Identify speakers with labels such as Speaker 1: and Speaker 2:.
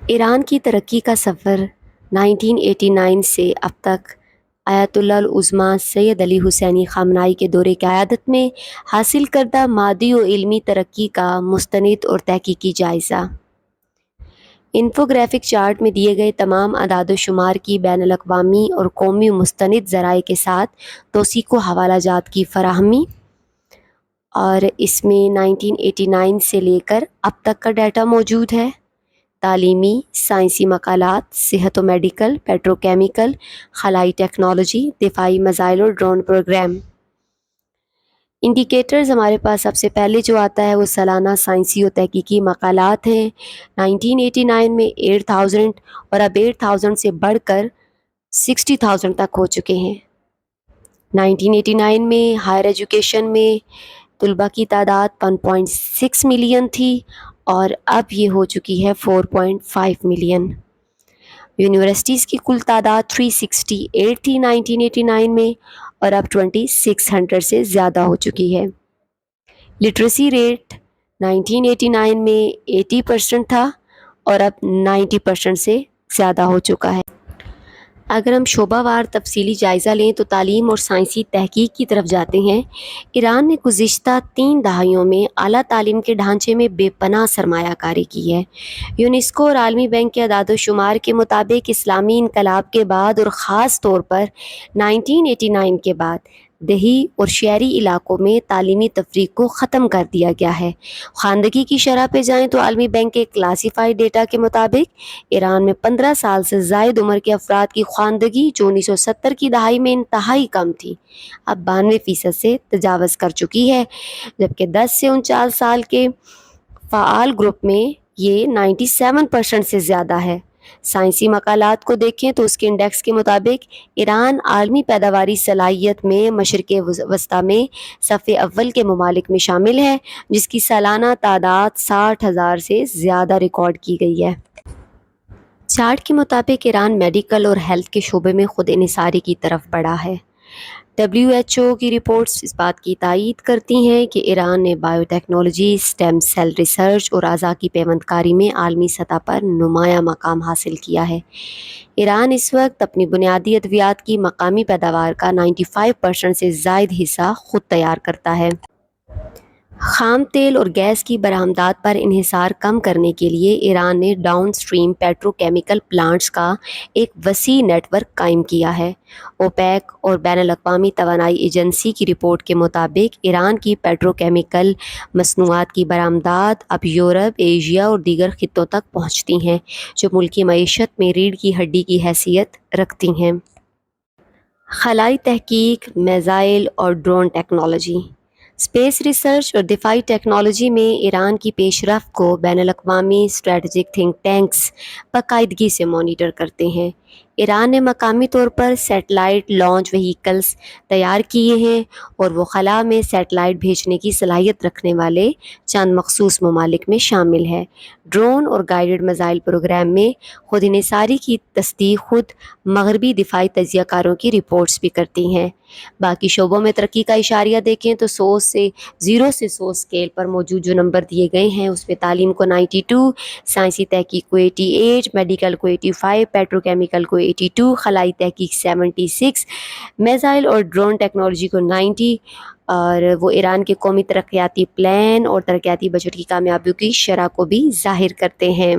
Speaker 1: ایران کی ترقی کا سفر 1989 سے اب تک آیت اللہ العظمیٰ سید علی حسینی خامنائی کے دور قیادت میں حاصل کردہ مادی و علمی ترقی کا مستند اور تحقیقی جائزہ۔ انفوگرافک چارٹ میں دیے گئے تمام اعداد و شمار کی بین الاقوامی اور قومی مستند ذرائع کے ساتھ توثیق و حوالہ جات کی فراہمی، اور اس میں 1989 سے لے کر اب تک کا ڈیٹا موجود ہے۔ تعلیمی، سائنسی مقالات، صحت و میڈیکل، پیٹروکیمیکل، خلائی ٹیکنالوجی، دفاعی میزائل اور ڈرون پروگرام۔ انڈیکیٹرز ہمارے پاس سب سے پہلے جو آتا ہے وہ سالانہ سائنسی و تحقیقی مقالات ہیں۔ 1989 میں 8000 اور اب 8000 سے بڑھ کر 60,000 تک ہو چکے ہیں۔ 1989 میں ہائر ایجوکیشن میں طلباء کی تعداد 1.6 ملین تھی اور اب یہ ہو چکی ہے 4.5 ملین۔ یونیورسٹیز کی کل تعداد 368 تھی 1989 میں اور اب 2600 سے زیادہ ہو چکی ہے۔ لٹریسی ریٹ 1989 میں 80% تھا اور اب 90% سے زیادہ ہو چکا ہے۔ اگر ہم شعبہ وار تفصیلی جائزہ لیں تو تعلیم اور سائنسی تحقیق کی طرف جاتے ہیں۔ ایران نے گزشتہ 3 دہائیوں میں اعلیٰ تعلیم کے ڈھانچے میں بے پناہ سرمایہ کاری کی ہے۔ یونیسکو اور عالمی بینک کے اعداد و شمار کے مطابق اسلامی انقلاب کے بعد اور خاص طور پر 1989 کے بعد دیہی اور شہری علاقوں میں تعلیمی تفریق کو ختم کر دیا گیا ہے۔ خواندگی کی شرح پہ جائیں تو عالمی بینک کے کلاسیفائیڈ ڈیٹا کے مطابق ایران میں 15 سال سے زائد عمر کے افراد کی خواندگی جو 1970 کی دہائی میں انتہائی کم تھی، اب 92% سے تجاوز کر چکی ہے، جبکہ 10 سے 49 سال کے فعال گروپ میں یہ 97% سے زیادہ ہے۔ سائنسی مقالات کو دیکھیں تو اس کے انڈیکس کے مطابق ایران عالمی پیداواری صلاحیت میں مشرق وسطیٰ میں صف اول کے ممالک میں شامل ہے، جس کی سالانہ تعداد 60,000 سے زیادہ ریکارڈ کی گئی ہے۔ چارٹ کے مطابق ایران میڈیکل اور ہیلتھ کے شعبے میں خود انحصاری کی طرف بڑھا ہے۔ WHO کی رپورٹس اس بات کی تائید کرتی ہیں کہ ایران نے biotechnology, stem cell research اور اعضاء کی پیوند کاری میں عالمی سطح پر نمایاں مقام حاصل کیا ہے۔ ایران اس وقت اپنی بنیادی ادویات کی مقامی پیداوار کا 95% سے زائد حصہ خود تیار کرتا ہے۔ خام تیل اور گیس کی برآمدات پر انحصار کم کرنے کے لیے ایران نے down stream petro chemical plants کا ایک وسیع نیٹ ورک قائم کیا ہے۔ اوپیک اور بین الاقوامی توانائی ایجنسی کی رپورٹ کے مطابق ایران کی پیٹرو کیمیکل مصنوعات کی برآمدات اب یورپ، ایشیا اور دیگر خطوں تک پہنچتی ہیں، جو ملکی معیشت میں ریڑھ کی ہڈی کی حیثیت رکھتی ہیں۔ خلائی تحقیق، میزائل اور ڈرون ٹیکنالوجی، اسپیس ریسرچ اور دفاعی ٹیکنالوجی میں ایران کی پیش رفت کو بین الاقوامی اسٹریٹجک تھنک ٹینکس باقاعدگی سے مانیٹر کرتے ہیں۔ ایران نے مقامی طور پر سیٹلائٹ لانچ وہیکلز تیار کیے ہیں اور وہ خلا میں سیٹلائٹ بھیجنے کی صلاحیت رکھنے والے چند مخصوص ممالک میں شامل ہے۔ ڈرون اور گائیڈڈ میزائل پروگرام میں خود انحصاری کی تصدیق خود مغربی دفاعی تجزیہ کاروں کی رپورٹس بھی کرتی ہیں۔ باقی شعبوں میں ترقی کا اشاریہ دیکھیں تو 0 سے 100 اسکیل پر موجود جو نمبر دیے گئے ہیں اس میں تعلیم کو 92، سائنسی تحقیق کو 88، میڈیکل کو 85، پیٹروکیمیکل کو 82، خلائی تحقیق 76، میزائل اور ڈرون ٹیکنالوجی کو 90، اور وہ ایران کے قومی ترقیاتی پلان اور ترقیاتی بجٹ کی کامیابیوں کی شرح کو بھی ظاہر کرتے ہیں۔